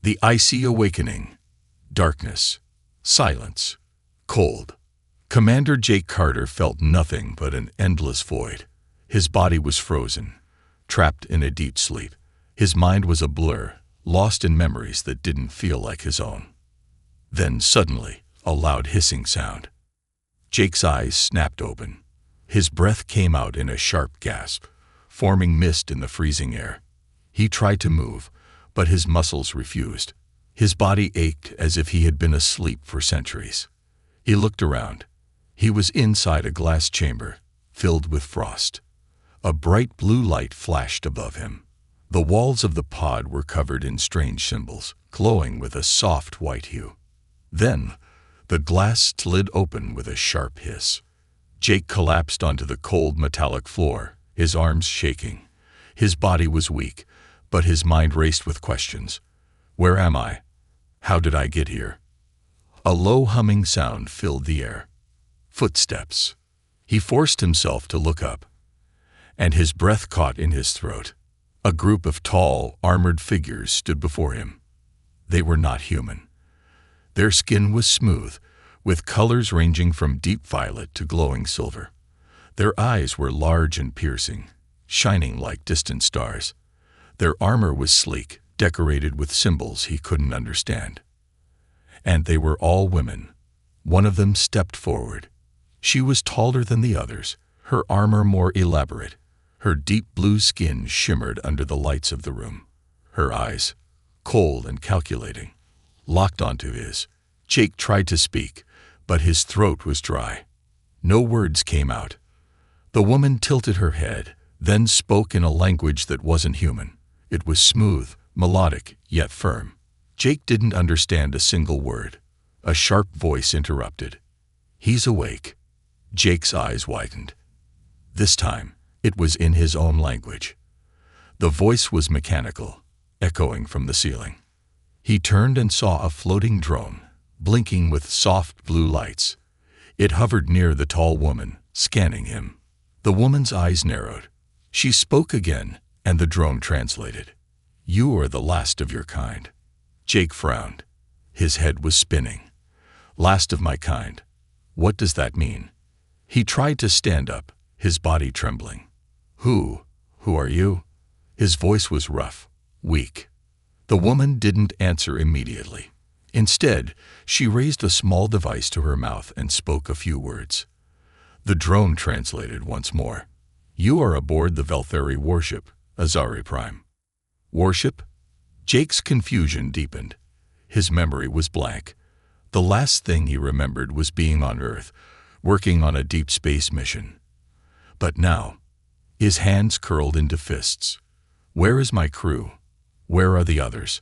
The icy awakening. Darkness. Silence. Cold. Commander Jake Carter felt nothing but an endless void. His body was frozen, trapped in a deep sleep. His mind was a blur, lost in memories that didn't feel like his own. Then suddenly, a loud hissing sound. Jake's eyes snapped open. His breath came out in a sharp gasp, forming mist in the freezing air. He tried to move, but his muscles refused. His body ached as if he had been asleep for centuries. He looked around. He was inside a glass chamber, filled with frost. A bright blue light flashed above him. The walls of the pod were covered in strange symbols, glowing with a soft white hue. Then, the glass slid open with a sharp hiss. Jake collapsed onto the cold metallic floor, his arms shaking. His body was weak, but his mind raced with questions. Where am I? How did I get here? A low humming sound filled the air. Footsteps. He forced himself to look up, and his breath caught in his throat. A group of tall, armored figures stood before him. They were not human. Their skin was smooth, with colors ranging from deep violet to glowing silver. Their eyes were large and piercing, shining like distant stars. Their armor was sleek, decorated with symbols he couldn't understand. And they were all women. One of them stepped forward. She was taller than the others, her armor more elaborate. Her deep blue skin shimmered under the lights of the room. Her eyes, cold and calculating, locked onto his. Jake tried to speak, but his throat was dry. No words came out. The woman tilted her head, then spoke in a language that wasn't human. It was smooth, melodic, yet firm. Jake didn't understand a single word. A sharp voice interrupted. "He's awake." Jake's eyes widened. This time, it was in his own language. The voice was mechanical, echoing from the ceiling. He turned and saw a floating drone, blinking with soft blue lights. It hovered near the tall woman, scanning him. The woman's eyes narrowed. She spoke again, and the drone translated. "You are the last of your kind." Jake frowned. His head was spinning. "Last of my kind. What does that mean?" He tried to stand up, his body trembling. Who are you?" His voice was rough, weak. The woman didn't answer immediately. Instead, she raised a small device to her mouth and spoke a few words. The drone translated once more. "You are aboard the Velthari warship, Azari Prime." Warship? Jake's confusion deepened. His memory was blank. The last thing he remembered was being on Earth, working on a deep space mission. But now, his hands curled into fists. "Where is my crew? Where are the others?"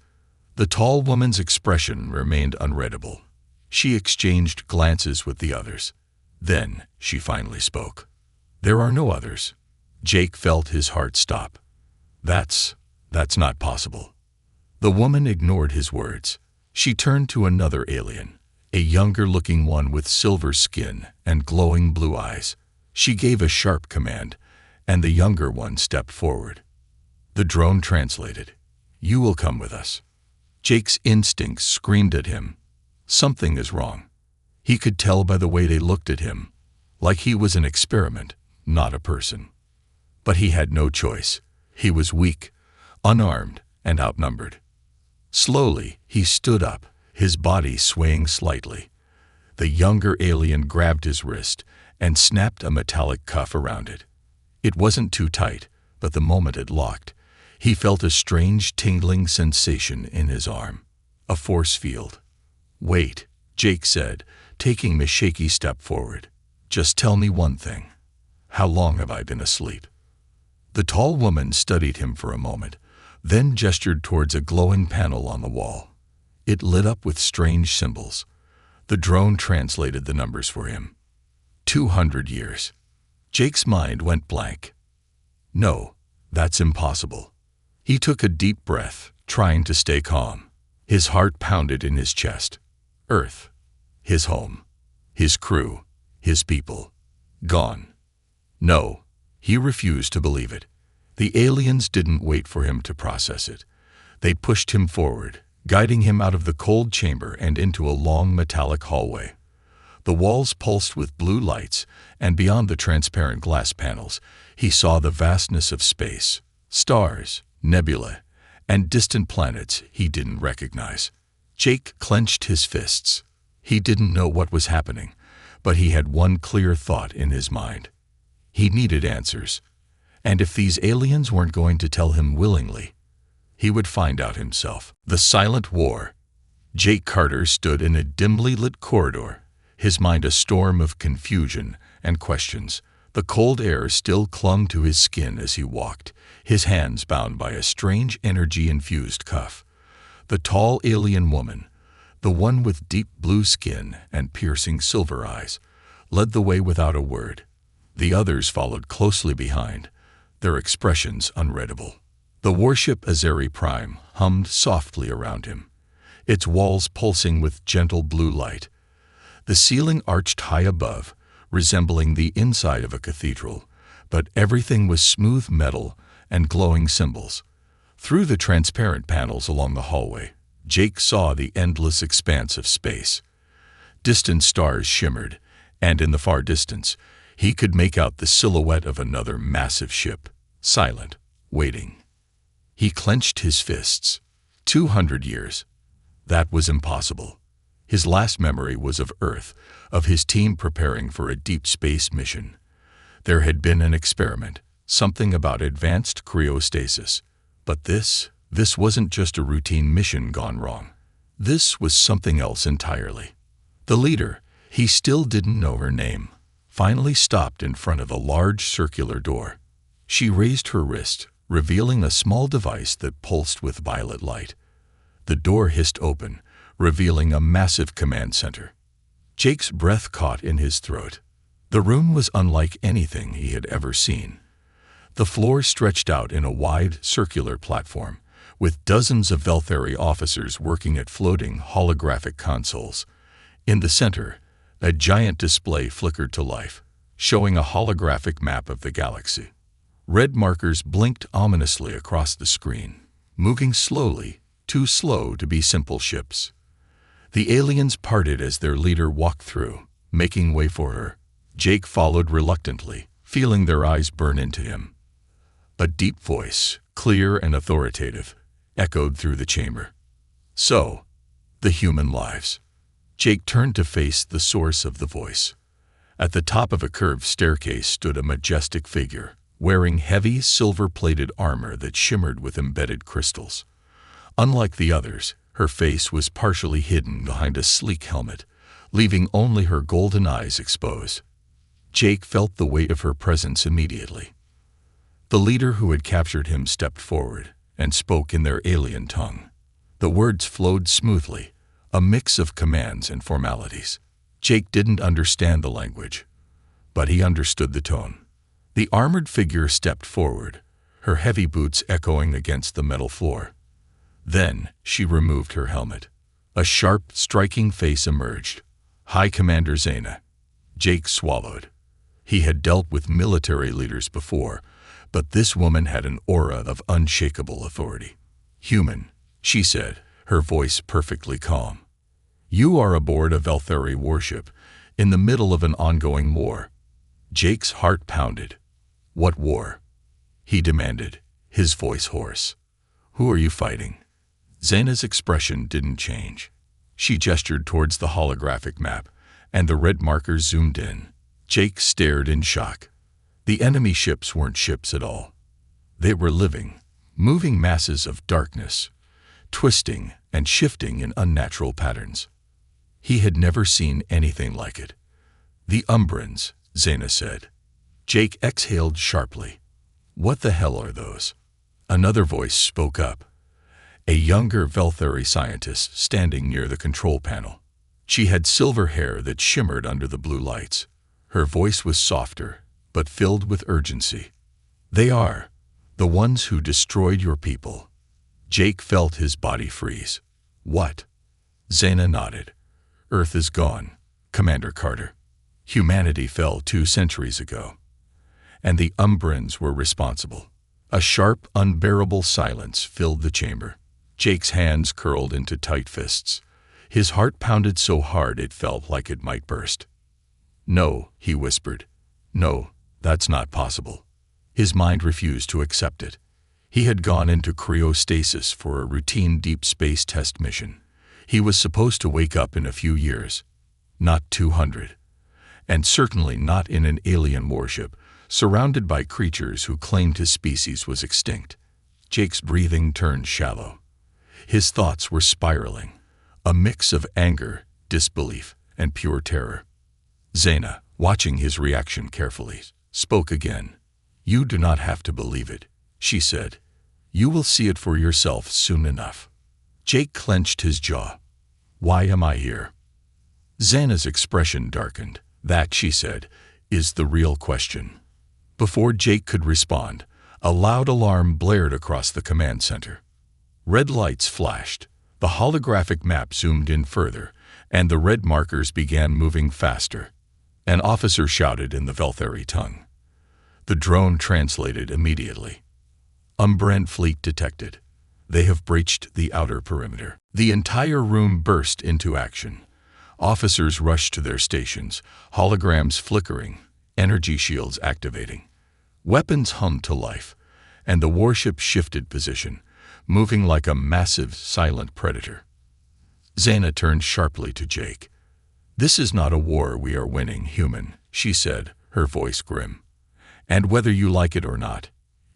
The tall woman's expression remained unreadable. She exchanged glances with the others. Then she finally spoke. "There are no others." Jake felt his heart stop. That's not possible." The woman ignored his words. She turned to another alien, a younger-looking one with silver skin and glowing blue eyes. She gave a sharp command, and the younger one stepped forward. The drone translated. "You will come with us." Jake's instincts screamed at him. Something is wrong. He could tell by the way they looked at him, like he was an experiment, not a person. But he had no choice. He was weak, unarmed, and outnumbered. Slowly, he stood up, his body swaying slightly. The younger alien grabbed his wrist and snapped a metallic cuff around it. It wasn't too tight, but the moment it locked, he felt a strange tingling sensation in his arm. A force field. "Wait," Jake said, taking a shaky step forward. "Just tell me one thing. How long have I been asleep?" The tall woman studied him for a moment, then gestured towards a glowing panel on the wall. It lit up with strange symbols. The drone translated the numbers for him. 200 years. Jake's mind went blank. No, that's impossible. He took a deep breath, trying to stay calm. His heart pounded in his chest. Earth. His home. His crew. His people. Gone. No, he refused to believe it. The aliens didn't wait for him to process it. They pushed him forward, guiding him out of the cold chamber and into a long metallic hallway. The walls pulsed with blue lights, and beyond the transparent glass panels, he saw the vastness of space, stars, nebulae, and distant planets he didn't recognize. Jake clenched his fists. He didn't know what was happening, but he had one clear thought in his mind. He needed answers, and if these aliens weren't going to tell him willingly, he would find out himself. The Silent War. Jake Carter stood in a dimly lit corridor, his mind a storm of confusion and questions. The cold air still clung to his skin as he walked, his hands bound by a strange energy-infused cuff. The tall alien woman, the one with deep blue skin and piercing silver eyes, led the way without a word. The others followed closely behind, their expressions unreadable. The warship Azeri Prime hummed softly around him, its walls pulsing with gentle blue light. The ceiling arched high above, resembling the inside of a cathedral, but everything was smooth metal and glowing symbols. Through the transparent panels along the hallway, Jake saw the endless expanse of space. Distant stars shimmered, and in the far distance, he could make out the silhouette of another massive ship, silent, waiting. He clenched his fists. 200 years. That was impossible. His last memory was of Earth, of his team preparing for a deep space mission. There had been an experiment, something about advanced cryostasis. But this wasn't just a routine mission gone wrong. This was something else entirely. The leader, he still didn't know her name, finally stopped in front of a large circular door. She raised her wrist, revealing a small device that pulsed with violet light. The door hissed open, revealing a massive command center. Jake's breath caught in his throat. The room was unlike anything he had ever seen. The floor stretched out in a wide, circular platform, with dozens of Velthari officers working at floating holographic consoles. In the center, a giant display flickered to life, showing a holographic map of the galaxy. Red markers blinked ominously across the screen, moving slowly, too slow to be simple ships. The aliens parted as their leader walked through, making way for her. Jake followed reluctantly, feeling their eyes burn into him. A deep voice, clear and authoritative, echoed through the chamber. So, the human lives. Jake turned to face the source of the voice. At the top of a curved staircase stood a majestic figure, wearing heavy silver-plated armor that shimmered with embedded crystals. Unlike the others, her face was partially hidden behind a sleek helmet, leaving only her golden eyes exposed. Jake felt the weight of her presence immediately. The leader who had captured him stepped forward and spoke in their alien tongue. The words flowed smoothly, a mix of commands and formalities. Jake didn't understand the language, but he understood the tone. The armored figure stepped forward, her heavy boots echoing against the metal floor. Then she removed her helmet. A sharp, striking face emerged. High Commander Zena. Jake swallowed. He had dealt with military leaders before, but this woman had an aura of unshakable authority. Human, she said, her voice perfectly calm. You are aboard a Velthari warship, in the middle of an ongoing war. Jake's heart pounded. What war? He demanded, his voice hoarse. Who are you fighting? Zena's expression didn't change. She gestured towards the holographic map, and the red markers zoomed in. Jake stared in shock. The enemy ships weren't ships at all. They were living, moving masses of darkness, twisting and shifting in unnatural patterns. He had never seen anything like it. The Umbrans, Zena said. Jake exhaled sharply. What the hell are those? Another voice spoke up. A younger Velthari scientist standing near the control panel. She had silver hair that shimmered under the blue lights. Her voice was softer, but filled with urgency. They are the ones who destroyed your people. Jake felt his body freeze. What? Zena nodded. Earth is gone, Commander Carter. Humanity fell 2 centuries ago. And the Umbrans were responsible. A sharp, unbearable silence filled the chamber. Jake's hands curled into tight fists. His heart pounded so hard it felt like it might burst. "No," he whispered. "No, that's not possible." His mind refused to accept it. He had gone into cryostasis for a routine deep space test mission. He was supposed to wake up in a few years, not 200. And certainly not in an alien warship, surrounded by creatures who claimed his species was extinct. Jake's breathing turned shallow. His thoughts were spiraling, a mix of anger, disbelief, and pure terror. Zaina, watching his reaction carefully, spoke again. "You do not have to believe it," she said. "You will see it for yourself soon enough." Jake clenched his jaw. "Why am I here?" Zaina's expression darkened. "That," she said, "is the real question." Before Jake could respond, a loud alarm blared across the command center. Red lights flashed, the holographic map zoomed in further, and the red markers began moving faster. An officer shouted in the Velthari tongue. The drone translated immediately. "Umbran fleet detected. They have breached the outer perimeter." The entire room burst into action. Officers rushed to their stations, holograms flickering, energy shields activating. Weapons hummed to life, and the warship shifted position, moving like a massive, silent predator. Zaina turned sharply to Jake. "This is not a war we are winning, human," she said, her voice grim. "And whether you like it or not,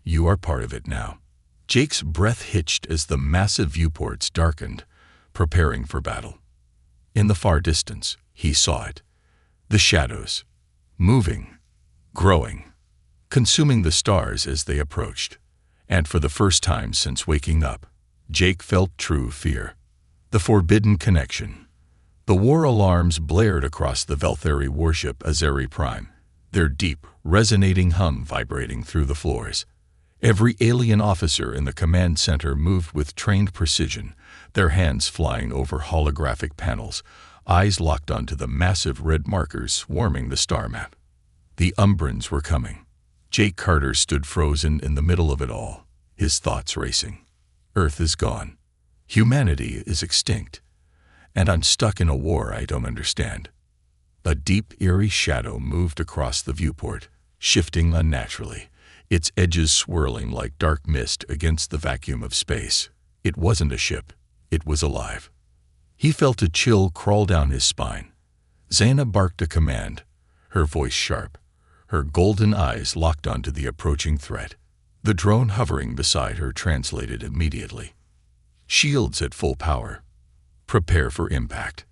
you are part of it now." Jake's breath hitched as the massive viewports darkened, preparing for battle. In the far distance, he saw it. The shadows, moving, growing, consuming the stars as they approached. And for the first time since waking up, Jake felt true fear. The forbidden connection. The war alarms blared across the Velthari warship Azeri Prime, their deep, resonating hum vibrating through the floors. Every alien officer in the command center moved with trained precision, their hands flying over holographic panels, eyes locked onto the massive red markers swarming the star map. The Umbrans were coming. Jake Carter stood frozen in the middle of it all, his thoughts racing. Earth is gone. Humanity is extinct. And I'm stuck in a war I don't understand. A deep, eerie shadow moved across the viewport, shifting unnaturally, its edges swirling like dark mist against the vacuum of space. It wasn't a ship. It was alive. He felt a chill crawl down his spine. Zaina barked a command, her voice sharp, her golden eyes locked onto the approaching threat. The drone hovering beside her translated immediately. "Shields at full power. Prepare for impact."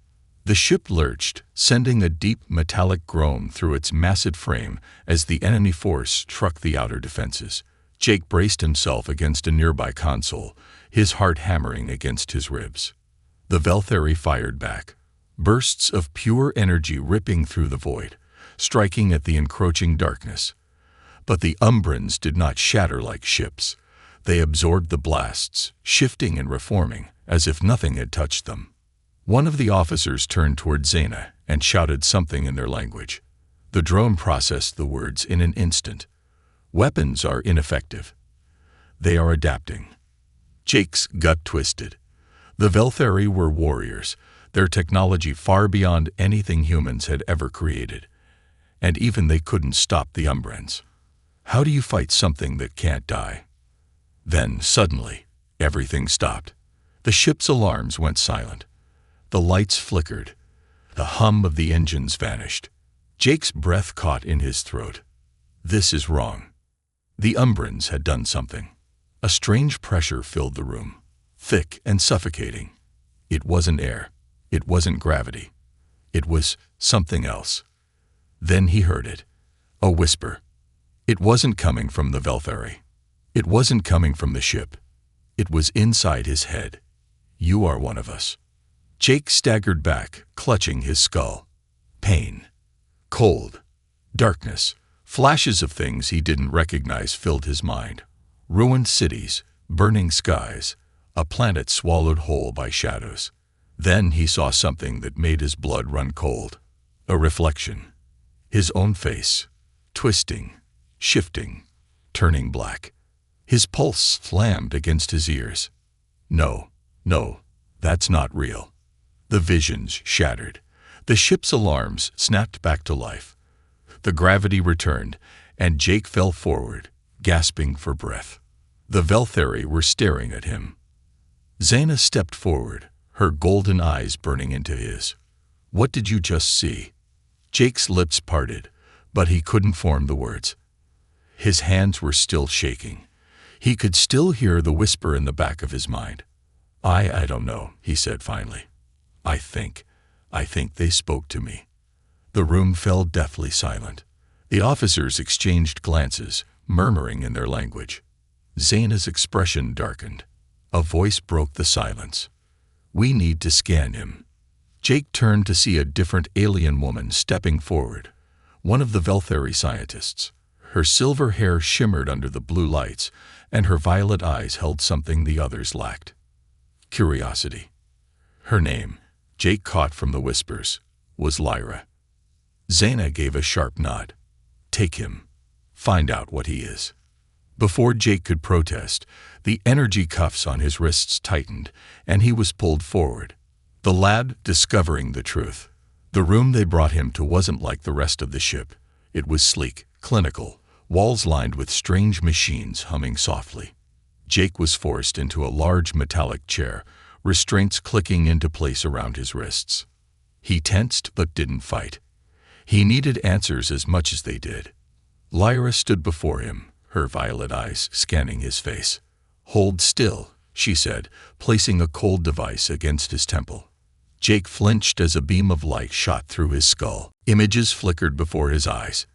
The ship lurched, sending a deep metallic groan through its massive frame as the enemy force struck the outer defenses. Jake braced himself against a nearby console, his heart hammering against his ribs. The Velthari fired back, bursts of pure energy ripping through the void, striking at the encroaching darkness. But the Umbrans did not shatter like ships. They absorbed the blasts, shifting and reforming, as if nothing had touched them. One of the officers turned toward Zaina and shouted something in their language. The drone processed the words in an instant. "Weapons are ineffective. They are adapting." Jake's gut twisted. The Velthari were warriors, their technology far beyond anything humans had ever created. And even they couldn't stop the Umbrans. How do you fight something that can't die? Then, suddenly, everything stopped. The ship's alarms went silent. The lights flickered. The hum of the engines vanished. Jake's breath caught in his throat. This is wrong. The Umbrans had done something. A strange pressure filled the room, thick and suffocating. It wasn't air. It wasn't gravity. It was something else. Then he heard it. A whisper. It wasn't coming from the Velthari. It wasn't coming from the ship. It was inside his head. "You are one of us." Jake staggered back, clutching his skull. Pain. Cold. Darkness. Flashes of things he didn't recognize filled his mind. Ruined cities, burning skies, a planet swallowed whole by shadows. Then he saw something that made his blood run cold. A reflection. His own face, twisting, shifting, turning black. His pulse slammed against his ears. No, No, that's not real. The visions shattered. The ship's alarms snapped back to life. The gravity returned, and Jake fell forward, gasping for breath. The Velthari were staring at him. Zaina stepped forward, her golden eyes burning into his. "What did you just see?" Jake's lips parted, but he couldn't form the words. His hands were still shaking. He could still hear the whisper in the back of his mind. I don't know," he said finally. I think they spoke to me." The room fell deathly silent. The officers exchanged glances, murmuring in their language. Zaina's expression darkened. A voice broke the silence. "We need to scan him." Jake turned to see a different alien woman stepping forward, one of the Velthari scientists. Her silver hair shimmered under the blue lights, and her violet eyes held something the others lacked. Curiosity. Her name, Jake caught from the whispers, was Lyra. Zaina gave a sharp nod. "Take him. Find out what he is." Before Jake could protest, the energy cuffs on his wrists tightened, and he was pulled forward. The lad discovering the truth. The room they brought him to wasn't like the rest of the ship. It was sleek, clinical, walls lined with strange machines humming softly. Jake was forced into a large metallic chair, restraints clicking into place around his wrists. He tensed but didn't fight. He needed answers as much as they did. Lyra stood before him, her violet eyes scanning his face. "Hold still," she said, placing a cold device against his temple. Jake flinched as a beam of light shot through his skull. Images flickered before his eyes.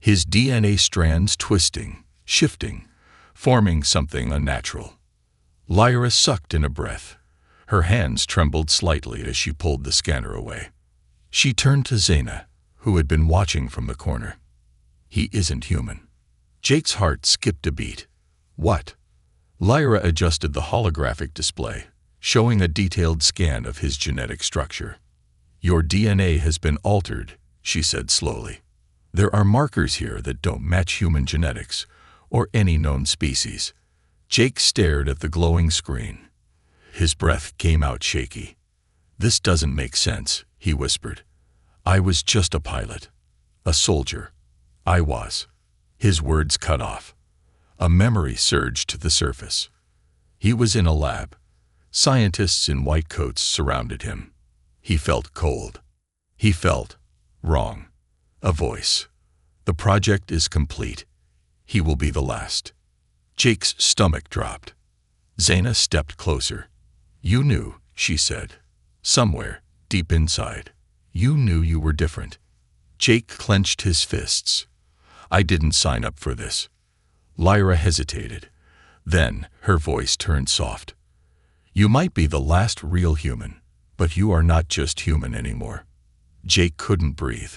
His DNA strands twisting, shifting, forming something unnatural. Lyra sucked in a breath. Her hands trembled slightly as she pulled the scanner away. She turned to Zaina, who had been watching from the corner. "He isn't human." Jake's heart skipped a beat. "What?" Lyra adjusted the holographic display, showing a detailed scan of his genetic structure. "Your DNA has been altered," she said slowly. "There are markers here that don't match human genetics, or any known species." Jake stared at the glowing screen. His breath came out shaky. "This doesn't make sense," he whispered. "I was just a pilot. A soldier. I was." His words cut off. A memory surged to the surface. He was in a lab. Scientists in white coats surrounded him. He felt cold. He felt wrong. A voice. "The project is complete. He will be the last." Jake's stomach dropped. Zaina stepped closer. "You knew," she said. "Somewhere, deep inside. You knew you were different." Jake clenched his fists. "I didn't sign up for this." Lyra hesitated. Then her voice turned soft. "You might be the last real human, but you are not just human anymore." Jake couldn't breathe.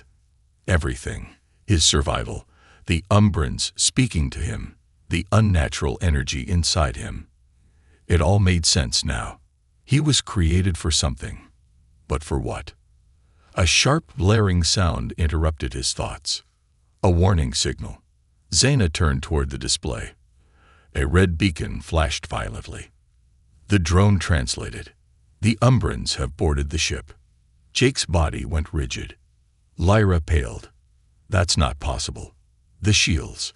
Everything, his survival, the Umbrans speaking to him, the unnatural energy inside him. It all made sense now. He was created for something. But for what? A sharp, blaring sound interrupted his thoughts. A warning signal. Zaina turned toward the display. A red beacon flashed violently. The drone translated. "The Umbrans have boarded the ship." Jake's body went rigid. Lyra paled. "That's not possible." "The shields."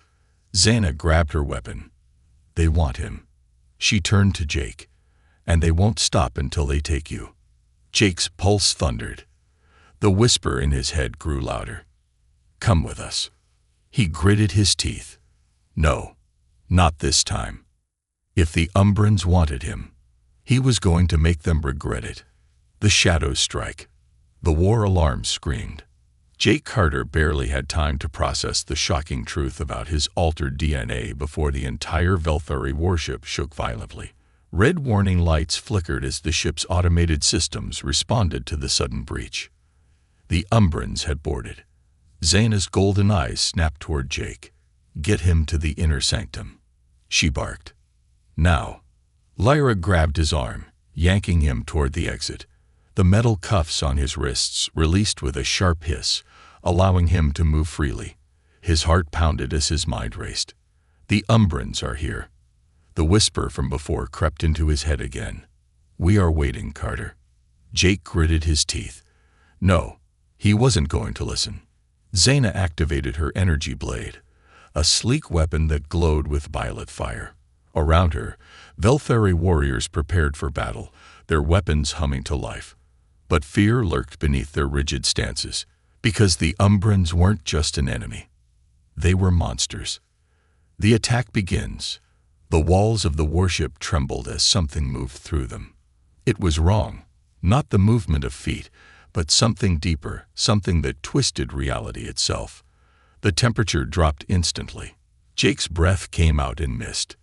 Zaina grabbed her weapon. "They want him." She turned to Jake. "And they won't stop until they take you." Jake's pulse thundered. The whisper in his head grew louder. "Come with us." He gritted his teeth. No, not this time. If the Umbrans wanted him, he was going to make them regret it. The shadows strike. The war alarm screamed. Jake Carter barely had time to process the shocking truth about his altered DNA before the entire Velthari warship shook violently. Red warning lights flickered as the ship's automated systems responded to the sudden breach. The Umbrans had boarded. Zaina's golden eyes snapped toward Jake. "Get him to the inner sanctum," she barked. "Now." Lyra grabbed his arm, yanking him toward the exit. The metal cuffs on his wrists released with a sharp hiss, allowing him to move freely. His heart pounded as his mind raced. "The Umbrans are here." The whisper from before crept into his head again. "We are waiting, Carter." Jake gritted his teeth. No, he wasn't going to listen. Zaina activated her energy blade, a sleek weapon that glowed with violet fire. Around her, Velthari warriors prepared for battle, their weapons humming to life. But fear lurked beneath their rigid stances, because the Umbrans weren't just an enemy. They were monsters. The attack begins. The walls of the warship trembled as something moved through them. It was wrong, not the movement of feet, but something deeper, something that twisted reality itself. The temperature dropped instantly. Jake's breath came out in mist.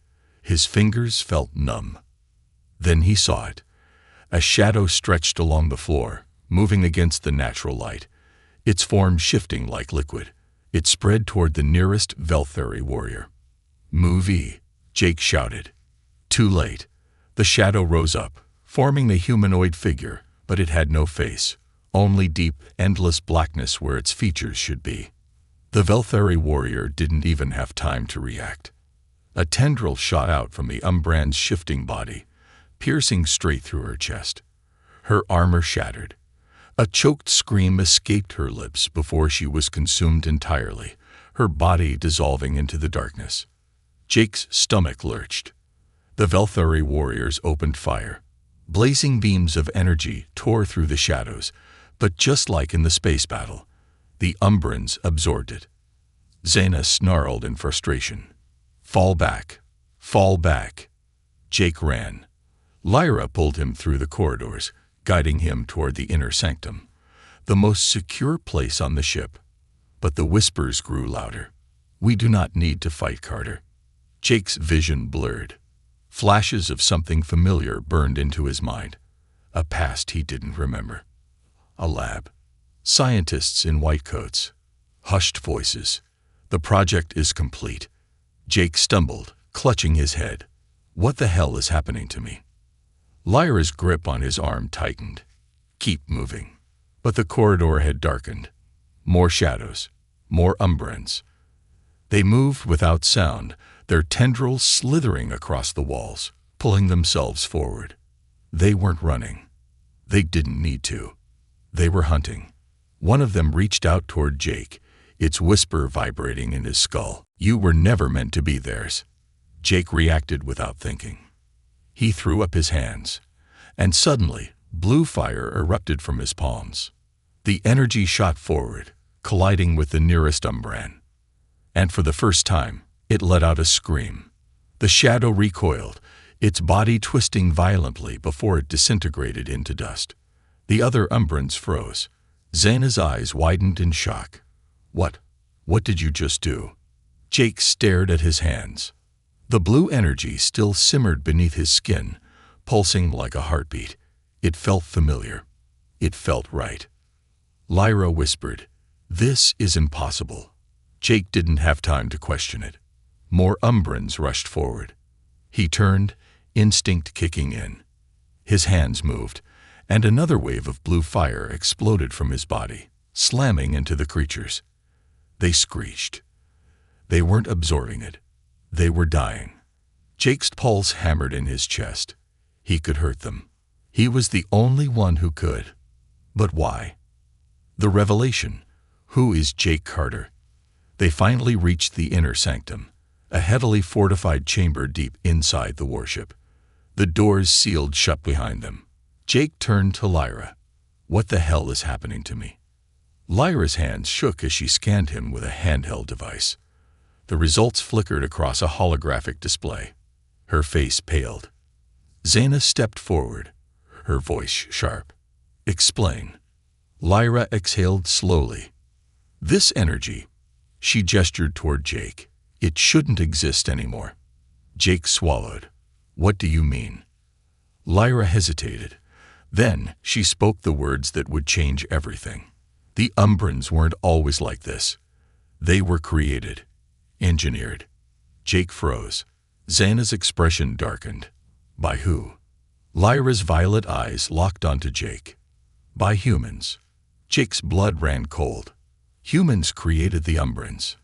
His fingers felt numb. Then he saw it. A shadow stretched along the floor, moving against the natural light, its form shifting like liquid. It spread toward the nearest Velthari warrior. "Move!" Jake shouted. Too late. The shadow rose up, forming the humanoid figure, but it had no face, only deep, endless blackness where its features should be. The Velthari warrior didn't even have time to react. A tendril shot out from the Umbran's shifting body, piercing straight through her chest. Her armor shattered. A choked scream escaped her lips before she was consumed entirely, her body dissolving into the darkness. Jake's stomach lurched. The Velthari warriors opened fire. Blazing beams of energy tore through the shadows, but just like in the space battle, the Umbrans absorbed it. Zaina snarled in frustration. "Fall back! Fall back!" Jake ran. Lyra pulled him through the corridors, guiding him toward the inner sanctum, the most secure place on the ship. But the whispers grew louder. "We do not need to fight, Carter." Jake's vision blurred. Flashes of something familiar burned into his mind. A past he didn't remember. A lab. Scientists in white coats. Hushed voices. "The project is complete." Jake stumbled, clutching his head. What the hell is happening to me? Lyra's grip on his arm tightened. "Keep moving." But the corridor had darkened. More shadows. More Umbrans. They moved without sound, their tendrils slithering across the walls, pulling themselves forward. They weren't running. They didn't need to. They were hunting. One of them reached out toward Jake, its whisper vibrating in his skull. "You were never meant to be theirs." Jake reacted without thinking. He threw up his hands, and suddenly, blue fire erupted from his palms. The energy shot forward, colliding with the nearest Umbran. And for the first time, it let out a scream. The shadow recoiled, its body twisting violently before it disintegrated into dust. The other Umbrans froze. Zaina's eyes widened in shock. What did you just do?" Jake stared at his hands. The blue energy still simmered beneath his skin, pulsing like a heartbeat. It felt familiar. It felt right. Lyra whispered, "This is impossible." Jake didn't have time to question it. More Umbrans rushed forward. He turned, instinct kicking in. His hands moved, and another wave of blue fire exploded from his body, slamming into the creatures. They screeched. They weren't absorbing it. They were dying. Jake's pulse hammered in his chest. He could hurt them. He was the only one who could. But why? The revelation. Who is Jake Carter? They finally reached the inner sanctum, a heavily fortified chamber deep inside the warship. The doors sealed shut behind them. Jake turned to Lyra. "What the hell is happening to me?" Lyra's hands shook as she scanned him with a handheld device. The results flickered across a holographic display. Her face paled. Zaina stepped forward, her voice sharp. "Explain." Lyra exhaled slowly. "This energy," she gestured toward Jake, "it shouldn't exist anymore." Jake swallowed. "What do you mean?" Lyra hesitated. Then she spoke the words that would change everything. The Umbrans weren't always like this. They were created, engineered. Jake froze. Zaina's expression darkened. By who? Lyra's violet eyes locked onto Jake. By humans. Jake's blood ran cold. Humans created the Umbrans.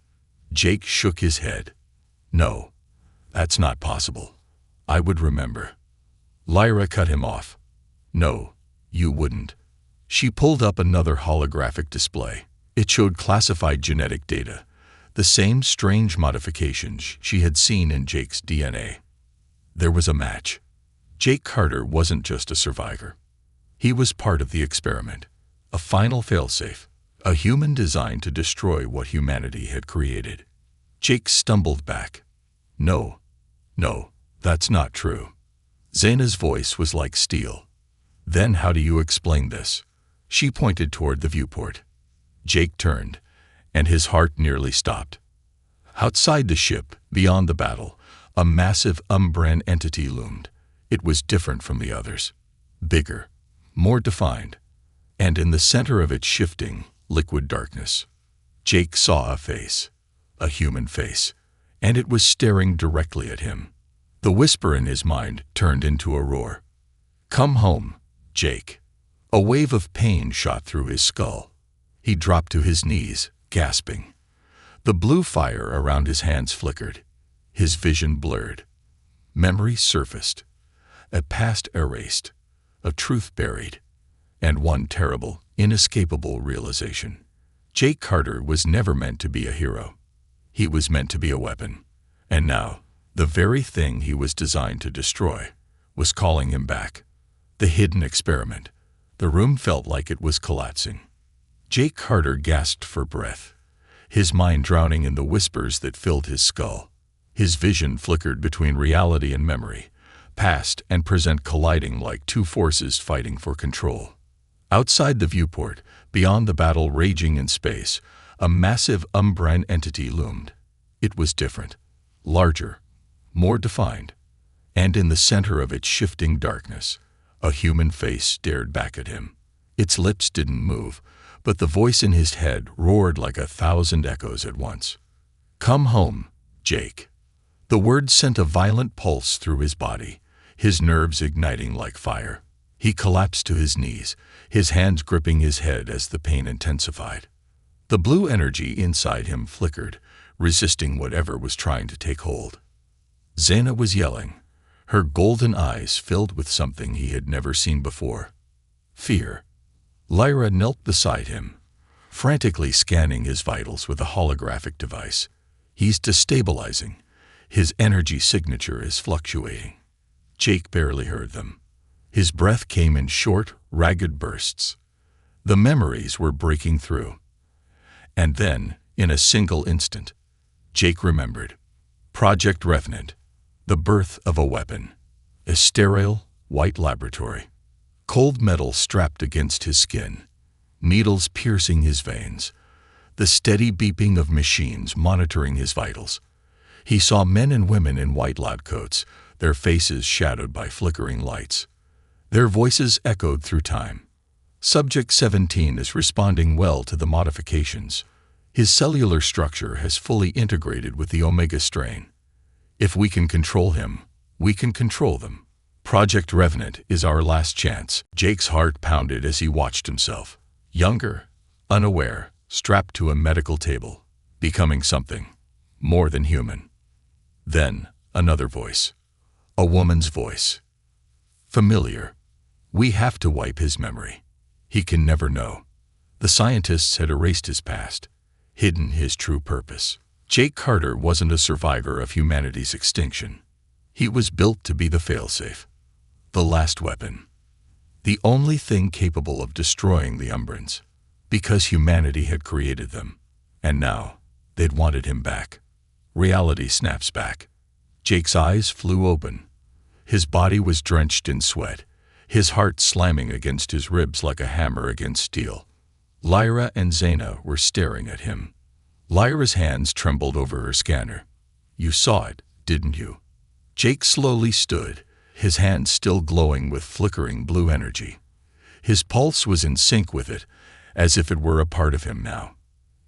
Jake shook his head. "No, that's not possible. I would remember." Lyra cut him off. No, you wouldn't. She pulled up another holographic display. It showed classified genetic data, the same strange modifications she had seen in Jake's DNA. There was a match. Jake Carter wasn't just a survivor. He was part of the experiment, a final failsafe, a human designed to destroy what humanity had created. Jake stumbled back. No, that's not true. Zaina's voice was like steel. Then how do you explain this? She pointed toward the viewport. Jake turned, and his heart nearly stopped. Outside the ship, beyond the battle, a massive Umbran entity loomed. It was different from the others. Bigger, more defined, and in the center of its shifting, liquid darkness, Jake saw a face, a human face, and it was staring directly at him. The whisper in his mind turned into a roar. Come home, Jake. A wave of pain shot through his skull. He dropped to his knees, gasping. The blue fire around his hands flickered. His vision blurred. Memories surfaced. A past erased. A truth buried. And one terrible, inescapable realization. Jake Carter was never meant to be a hero. He was meant to be a weapon. And now, the very thing he was designed to destroy was calling him back. The hidden experiment. The room felt like it was collapsing. Jake Carter gasped for breath, his mind drowning in the whispers that filled his skull. His vision flickered between reality and memory, past and present colliding like two forces fighting for control. Outside the viewport, beyond the battle raging in space, a massive Umbran entity loomed. It was different, larger, more defined, and in the center of its shifting darkness, a human face stared back at him. Its lips didn't move, but the voice in his head roared like 1,000 echoes at once. Come home, Jake. The word sent a violent pulse through his body, his nerves igniting like fire. He collapsed to his knees, his hands gripping his head as the pain intensified. The blue energy inside him flickered, resisting whatever was trying to take hold. Zaina was yelling, her golden eyes filled with something he had never seen before. Fear. Lyra knelt beside him, frantically scanning his vitals with a holographic device. He's destabilizing. His energy signature is fluctuating. Jake barely heard them. His breath came in short, ragged bursts. The memories were breaking through. And then, in a single instant, Jake remembered. Project Revenant. The birth of a weapon. A sterile, white laboratory. Cold metal strapped against his skin. Needles piercing his veins. The steady beeping of machines monitoring his vitals. He saw men and women in white lab coats, their faces shadowed by flickering lights. Their voices echoed through time. Subject 17 is responding well to the modifications. His cellular structure has fully integrated with the Omega strain. If we can control him, we can control them. Project Revenant is our last chance. Jake's heart pounded as he watched himself. Younger, unaware, strapped to a medical table, becoming something more than human. Then, another voice. A woman's voice. Familiar. We have to wipe his memory. He can never know. The scientists had erased his past, hidden his true purpose. Jake Carter wasn't a survivor of humanity's extinction. He was built to be the failsafe, the last weapon, the only thing capable of destroying the Umbrans, because humanity had created them, and now they'd wanted him back. Reality snaps back. Jake's eyes flew open. His body was drenched in sweat, his heart slamming against his ribs like a hammer against steel. Lyra and Zaina were staring at him. Lyra's hands trembled over her scanner. You saw it, didn't you? Jake slowly stood, his hands still glowing with flickering blue energy. His pulse was in sync with it, as if it were a part of him now.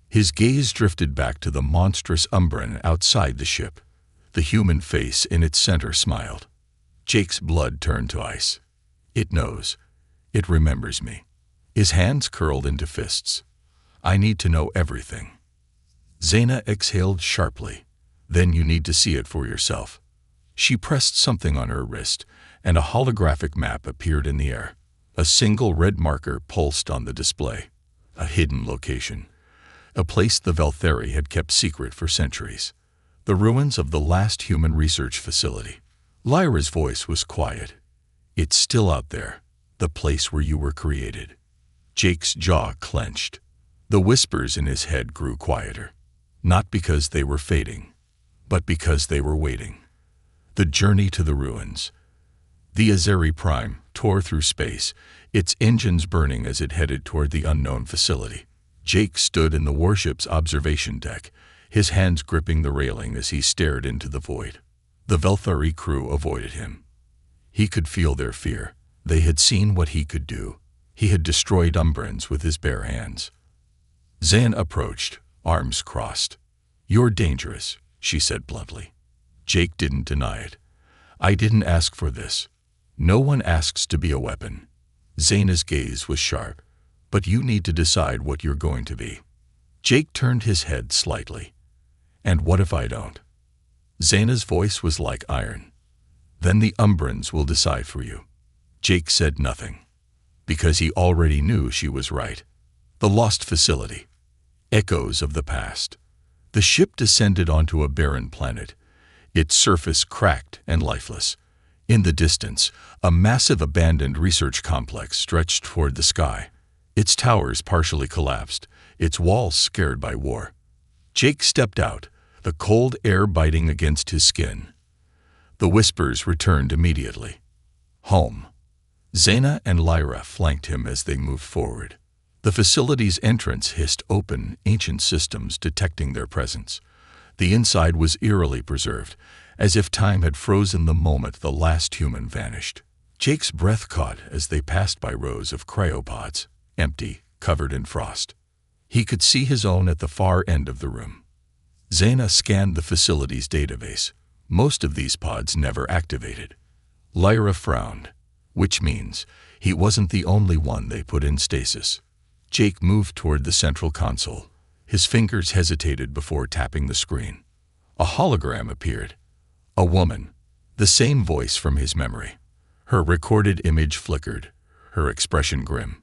His gaze drifted back to the monstrous Umbran outside the ship. The human face in its center smiled. Jake's blood turned to ice. It knows. It remembers me. His hands curled into fists. I need to know everything. Zaina exhaled sharply. Then you need to see it for yourself. She pressed something on her wrist, and a holographic map appeared in the air. A single red marker pulsed on the display. A hidden location. A place the Veltheri had kept secret for centuries. The ruins of the last human research facility. Lyra's voice was quiet. It's still out there, the place where you were created. Jake's jaw clenched. The whispers in his head grew quieter. Not because they were fading, but because they were waiting. The journey to the ruins. The Azeri Prime tore through space, its engines burning as it headed toward the unknown facility. Jake stood in the warship's observation deck, his hands gripping the railing as he stared into the void. The Velthari crew avoided him. He could feel their fear. They had seen what he could do. He had destroyed Umbrans with his bare hands. Zan approached, arms crossed. "You're dangerous," she said bluntly. Jake didn't deny it. "I didn't ask for this. No one asks to be a weapon." Zaina's gaze was sharp. "But you need to decide what you're going to be." Jake turned his head slightly. "And what if I don't?" Zaina's voice was like iron. "Then the Umbrans will decide for you." Jake said nothing, because he already knew she was right. The lost facility. Echoes of the past. The ship descended onto a barren planet, its surface cracked and lifeless. In the distance, a massive abandoned research complex stretched toward the sky. Its towers partially collapsed, its walls scared by war. Jake stepped out, the cold air biting against his skin. The whispers returned immediately. Home. Zaina and Lyra flanked him as they moved forward. The facility's entrance hissed open, ancient systems detecting their presence. The inside was eerily preserved, as if time had frozen the moment the last human vanished. Jake's breath caught as they passed by rows of cryopods, empty, covered in frost. He could see his own at the far end of the room. Zaina scanned the facility's database. Most of these pods never activated. Lyra frowned, which means he wasn't the only one they put in stasis. Jake moved toward the central console. His fingers hesitated before tapping the screen. A hologram appeared. A woman, the same voice from his memory. Her recorded image flickered, her expression grim.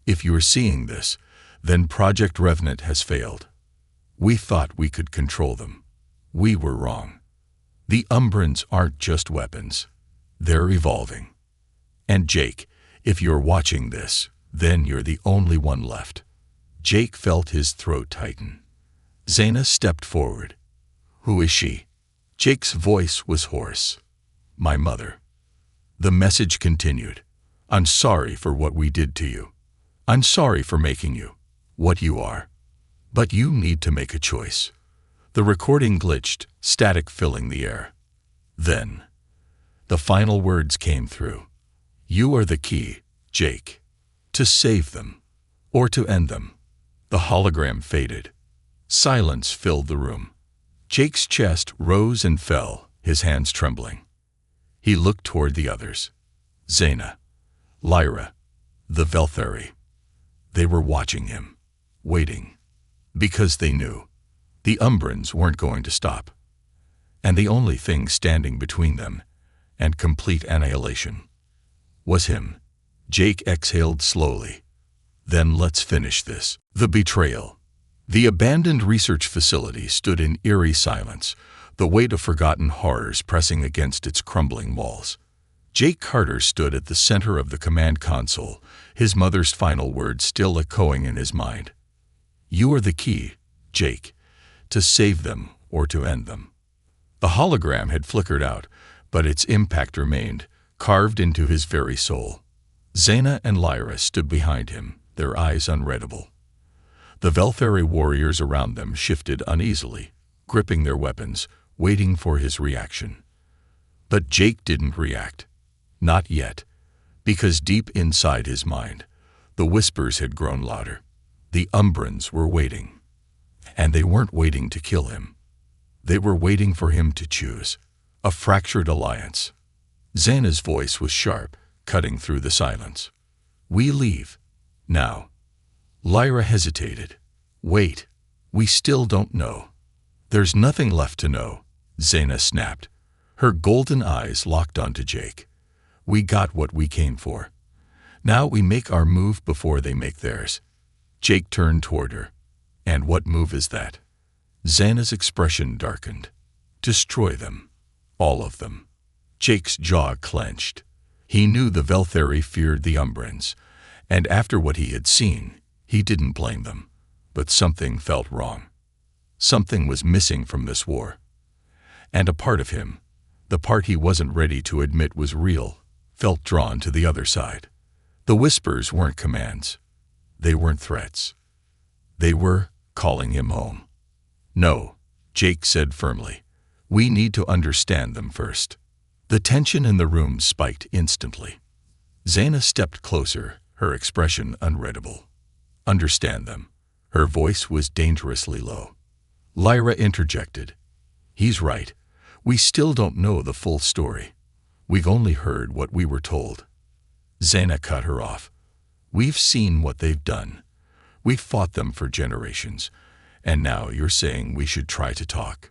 "If you're seeing this, then Project Revenant has failed. We thought we could control them. We were wrong. The Umbrans aren't just weapons. They're evolving. And Jake, if you're watching this, then you're the only one left." Jake felt his throat tighten. Zaina stepped forward. "Who is she?" Jake's voice was hoarse. "My mother." The message continued. "I'm sorry for what we did to you. I'm sorry for making you what you are. But you need to make a choice." The recording glitched, static filling the air. Then, the final words came through. "You are the key, Jake. To save them, or to end them." The hologram faded. Silence filled the room. Jake's chest rose and fell, his hands trembling. He looked toward the others. Zaina, Lyra, the Veltheri. They were watching him, waiting, because they knew the Umbrans weren't going to stop. And the only thing standing between them and complete annihilation was him. Jake exhaled slowly. "Then let's finish this." The betrayal. The abandoned research facility stood in eerie silence, the weight of forgotten horrors pressing against its crumbling walls. Jake Carter stood at the center of the command console, his mother's final words still echoing in his mind. "You are the key, Jake, to save them or to end them." The hologram had flickered out, but its impact remained, carved into his very soul. Zaina and Lyra stood behind him, their eyes unreadable. The Veltheri warriors around them shifted uneasily, gripping their weapons, waiting for his reaction. But Jake didn't react. Not yet, because deep inside his mind, the whispers had grown louder. The Umbrans were waiting. And they weren't waiting to kill him. They were waiting for him to choose a fractured alliance. Zaina's voice was sharp, cutting through the silence. "We leave. Now." Lyra hesitated. "Wait. We still don't know." "There's nothing left to know," Zaina snapped. Her golden eyes locked onto Jake. "We got what we came for. Now we make our move before they make theirs. Jake turned toward her. And what move is that? Xana's expression darkened. Destroy them. All of them. Jake's jaw clenched. He knew the Velthari feared the Umbrans, and after what he had seen, he didn't blame them. But something felt wrong. Something was missing from this war. And a part of him, the part he wasn't ready to admit was real, felt drawn to the other side. The whispers weren't commands. They weren't threats. They were calling him home. No, Jake said firmly. We need to understand them first. The tension in the room spiked instantly. Xana stepped closer, her expression unreadable. Understand them. Her voice was dangerously low. Lyra interjected. He's right. We still don't know the full story. We've only heard what we were told. Xana cut her off. We've seen what they've done. We've fought them for generations, and now you're saying we should try to talk.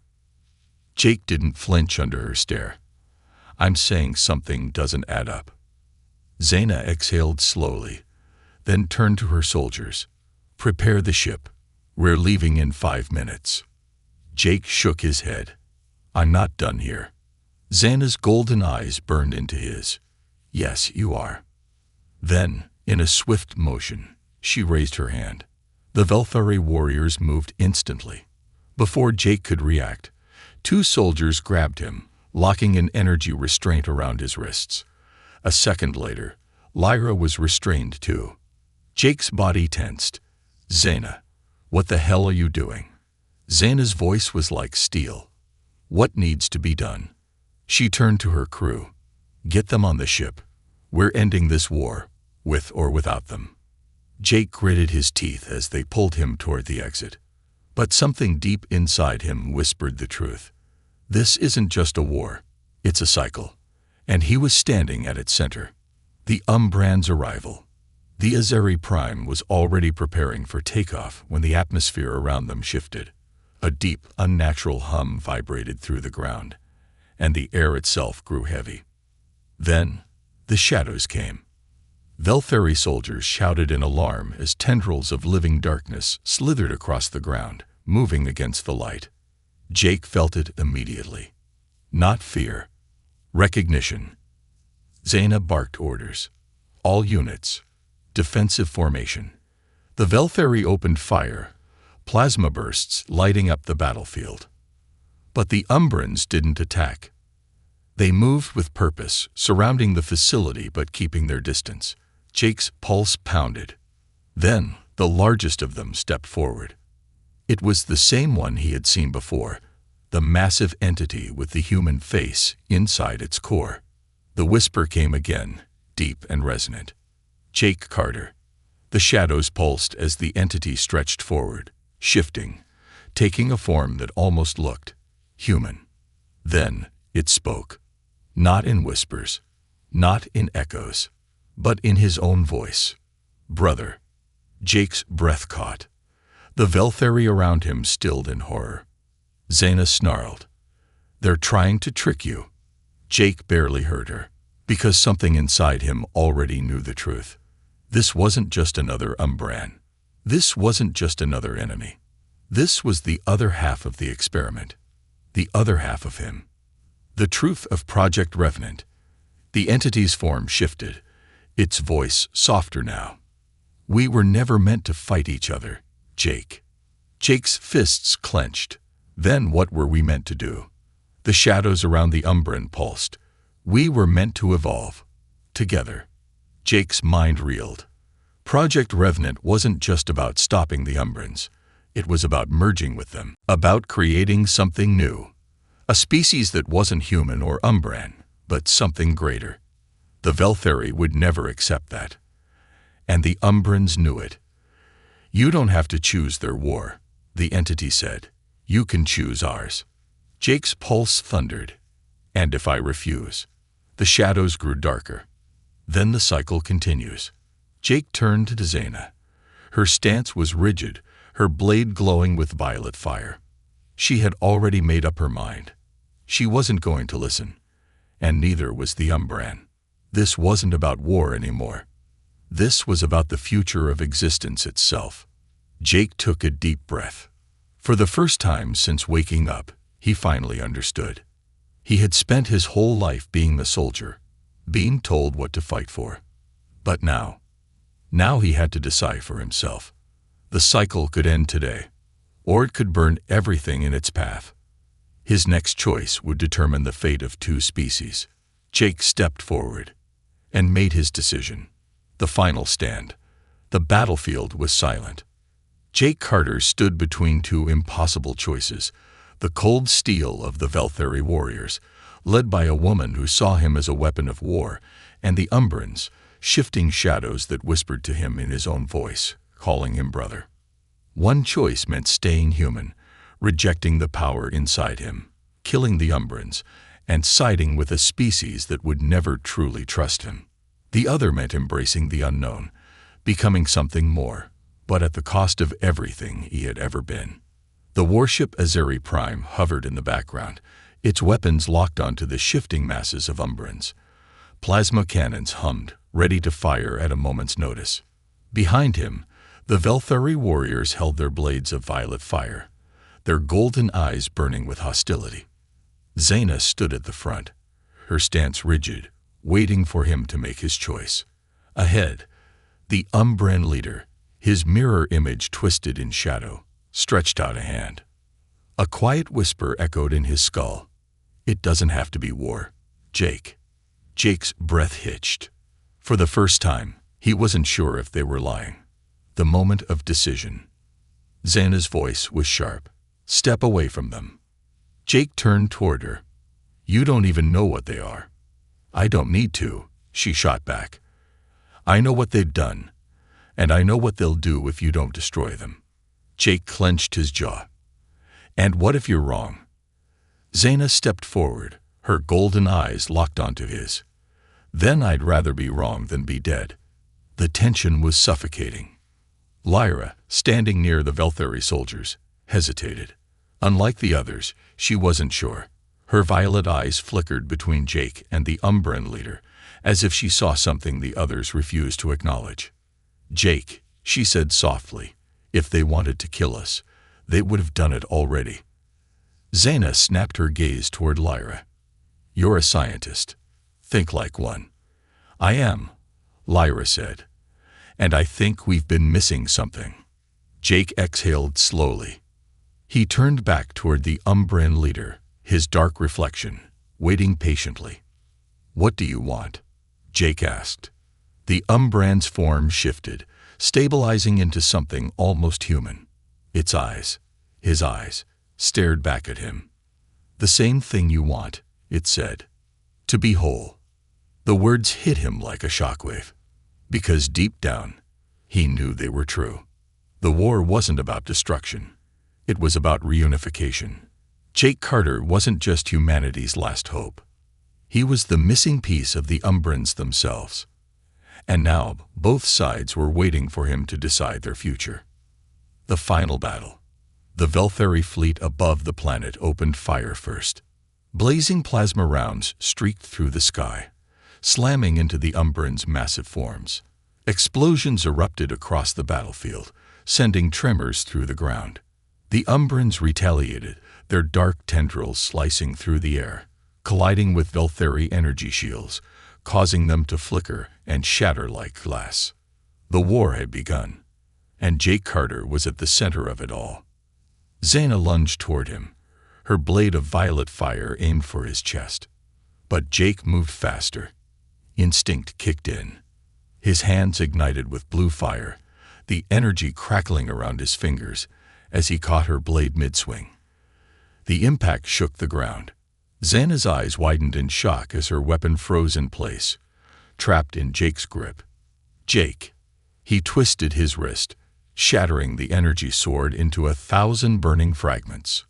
Jake didn't flinch under her stare. I'm saying something doesn't add up. Xana exhaled slowly, then turned to her soldiers. Prepare the ship. We're leaving in 5 minutes. Jake shook his head. I'm not done here. Xana's golden eyes burned into his. Yes, you are. Then, in a swift motion, she raised her hand. The Velthari warriors moved instantly. Before Jake could react, 2 soldiers grabbed him, locking an energy restraint around his wrists. A second later, Lyra was restrained too. Jake's body tensed. Xana, what the hell are you doing? Xana's voice was like steel. What needs to be done? She turned to her crew. Get them on the ship. We're ending this war, with or without them. Jake gritted his teeth as they pulled him toward the exit. But something deep inside him whispered the truth. This isn't just a war. It's a cycle. And he was standing at its center. The Umbrans' arrival. The Azeri Prime was already preparing for takeoff when the atmosphere around them shifted. A deep, unnatural hum vibrated through the ground, and the air itself grew heavy. Then, the shadows came. Velthari soldiers shouted in alarm as tendrils of living darkness slithered across the ground, moving against the light. Jake felt it immediately. Not fear. Recognition. Xana barked orders. All units. Defensive formation. The Velthari opened fire, plasma bursts lighting up the battlefield. But the Umbrans didn't attack. They moved with purpose, surrounding the facility but keeping their distance. Jake's pulse pounded. Then, the largest of them stepped forward. It was the same one he had seen before, the massive entity with the human face inside its core. The whisper came again, deep and resonant. Jake Carter. The shadows pulsed as the entity stretched forward, shifting, taking a form that almost looked human. Then it spoke. Not in whispers, not in echoes, but in his own voice. Brother. Jake's breath caught. The Velthari around him stilled in horror. Xana snarled. They're trying to trick you. Jake barely heard her, because something inside him already knew the truth. This wasn't just another Umbran. This wasn't just another enemy. This was the other half of the experiment. The other half of him. The truth of Project Revenant. The entity's form shifted, its voice softer now. We were never meant to fight each other, Jake. Jake's fists clenched. Then what were we meant to do? The shadows around the Umbran pulsed. We were meant to evolve. Together. Jake's mind reeled. Project Revenant wasn't just about stopping the Umbrans. It was about merging with them. About creating something new. A species that wasn't human or Umbran, but something greater. The Velthari would never accept that. And the Umbrans knew it. You don't have to choose their war, the entity said. You can choose ours. Jake's pulse thundered. And if I refuse? The shadows grew darker. Then the cycle continues. Jake turned to Xana. Her stance was rigid, her blade glowing with violet fire. She had already made up her mind. She wasn't going to listen. And neither was the Umbran. This wasn't about war anymore. This was about the future of existence itself. Jake took a deep breath. For the first time since waking up, he finally understood. He had spent his whole life being the soldier, being told what to fight for. But now he had to decide for himself. The cycle could end today, or it could burn everything in its path. His next choice would determine the fate of two species. Jake stepped forward and made his decision. The final stand. The battlefield was silent. Jake Carter stood between two impossible choices: the cold steel of the Velthari warriors, led by a woman who saw him as a weapon of war, and the Umbrans, shifting shadows that whispered to him in his own voice, calling him brother. One choice meant staying human, rejecting the power inside him, killing the Umbrans, and siding with a species that would never truly trust him. The other meant embracing the unknown, becoming something more, but at the cost of everything he had ever been. The warship Azeri Prime hovered in the background, its weapons locked onto the shifting masses of Umbrans. Plasma cannons hummed, ready to fire at a moment's notice. Behind him, the Velthari warriors held their blades of violet fire, their golden eyes burning with hostility. Zaina stood at the front, her stance rigid, waiting for him to make his choice. Ahead, the Umbran leader, his mirror image twisted in shadow, stretched out a hand. A quiet whisper echoed in his skull. "It doesn't have to be war, Jake." Jake's breath hitched. For the first time, he wasn't sure if they were lying. The moment of decision. Zaina's voice was sharp. "Step away from them." Jake turned toward her. "You don't even know what they are." "I don't need to," she shot back. "I know what they've done, and I know what they'll do if you don't destroy them." Jake clenched his jaw. "And what if you're wrong?" Zaina stepped forward, her golden eyes locked onto his. "Then I'd rather be wrong than be dead." The tension was suffocating. Lyra, standing near the Velthari soldiers, hesitated. Unlike the others, she wasn't sure. Her violet eyes flickered between Jake and the Umbran leader, as if she saw something the others refused to acknowledge. "Jake," she said softly, "if they wanted to kill us, they would have done it already." Zaina snapped her gaze toward Lyra. "You're a scientist. Think like one." "I am," Lyra said. "And I think we've been missing something." Jake exhaled slowly. He turned back toward the Umbran leader, his dark reflection, waiting patiently. "What do you want?" Jake asked. The Umbran's form shifted, stabilizing into something almost human. His eyes, stared back at him. "The same thing you want," it said. "To be whole." The words hit him like a shockwave, because deep down, he knew they were true. The war wasn't about destruction. It was about reunification. Jake Carter wasn't just humanity's last hope. He was the missing piece of the Umbrans themselves. And now both sides were waiting for him to decide their future. The final battle. The Velthari fleet above the planet opened fire first. Blazing plasma rounds streaked through the sky, slamming into the Umbrans' massive forms. Explosions erupted across the battlefield, sending tremors through the ground. The Umbrans retaliated, their dark tendrils slicing through the air, colliding with Velthari energy shields, causing them to flicker and shatter like glass. The war had begun, and Jake Carter was at the center of it all. Zaina lunged toward him, her blade of violet fire aimed for his chest. But Jake moved faster. Instinct kicked in. His hands ignited with blue fire, the energy crackling around his fingers as he caught her blade mid-swing. The impact shook the ground. Zaina's eyes widened in shock as her weapon froze in place, trapped in Jake's grip. "Jake!" He twisted his wrist, shattering the energy sword into 1,000 burning fragments.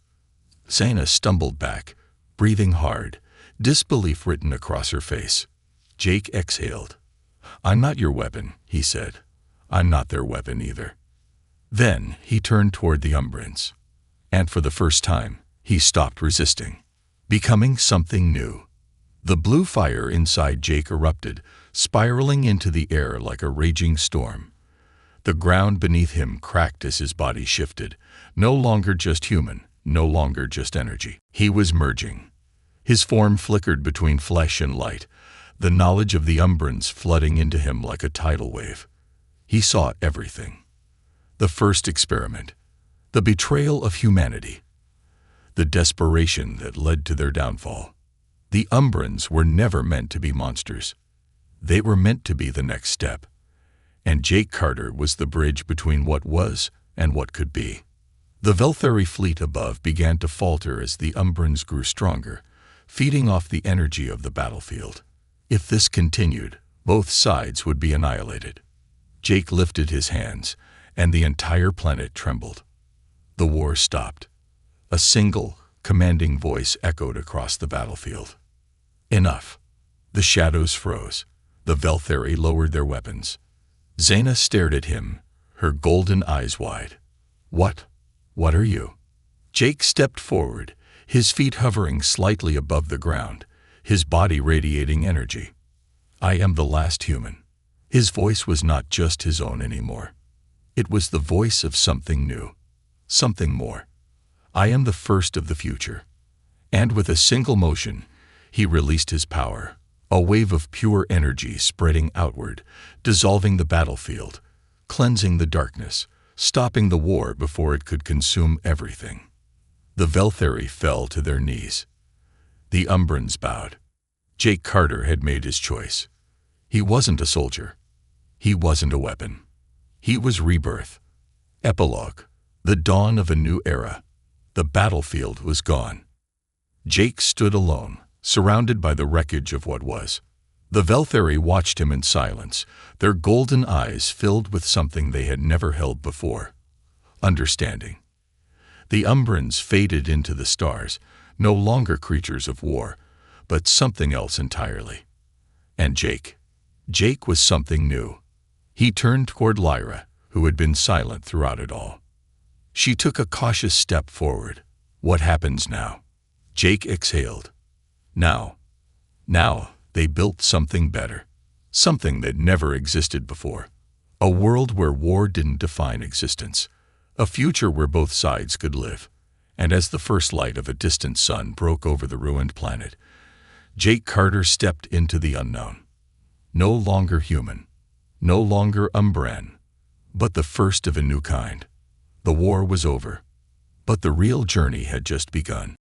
Zaina stumbled back, breathing hard, disbelief written across her face. Jake exhaled. "I'm not your weapon," he said. "I'm not their weapon either." Then he turned toward the Umbrans, and for the first time, he stopped resisting, becoming something new. The blue fire inside Jake erupted, spiraling into the air like a raging storm. The ground beneath him cracked as his body shifted, no longer just human, no longer just energy. He was merging. His form flickered between flesh and light, the knowledge of the Umbrans flooding into him like a tidal wave. He saw everything. The first experiment, the betrayal of humanity, the desperation that led to their downfall. The Umbrans were never meant to be monsters. They were meant to be the next step. And Jake Carter was the bridge between what was and what could be. The Velthari fleet above began to falter as the Umbrans grew stronger, feeding off the energy of the battlefield. If this continued, both sides would be annihilated. Jake lifted his hands, and the entire planet trembled. The war stopped. A single, commanding voice echoed across the battlefield. Enough. The shadows froze. The Velthari lowered their weapons. Zaina stared at him, her golden eyes wide. What are you? Jake stepped forward, his feet hovering slightly above the ground, his body radiating energy. I am the last human. His voice was not just his own anymore. It was the voice of something new, something more. I am the first of the future. And with a single motion, he released his power, a wave of pure energy spreading outward, dissolving the battlefield, cleansing the darkness, stopping the war before it could consume everything. The Velthari fell to their knees. The Umbrans bowed. Jake Carter had made his choice. He wasn't a soldier. He wasn't a weapon. He was rebirth. Epilogue. The dawn of a new era. The battlefield was gone. Jake stood alone, surrounded by the wreckage of what was. The Velthari watched him in silence, their golden eyes filled with something they had never held before. Understanding. The Umbrans faded into the stars, no longer creatures of war, but something else entirely. And Jake was something new. He turned toward Lyra, who had been silent throughout it all. She took a cautious step forward. What happens now? Jake exhaled. Now they built something better. Something that never existed before. A world where war didn't define existence. A future where both sides could live. And as the first light of a distant sun broke over the ruined planet, Jake Carter stepped into the unknown. No longer human. No longer Umbran. But the first of a new kind. The war was over. But the real journey had just begun.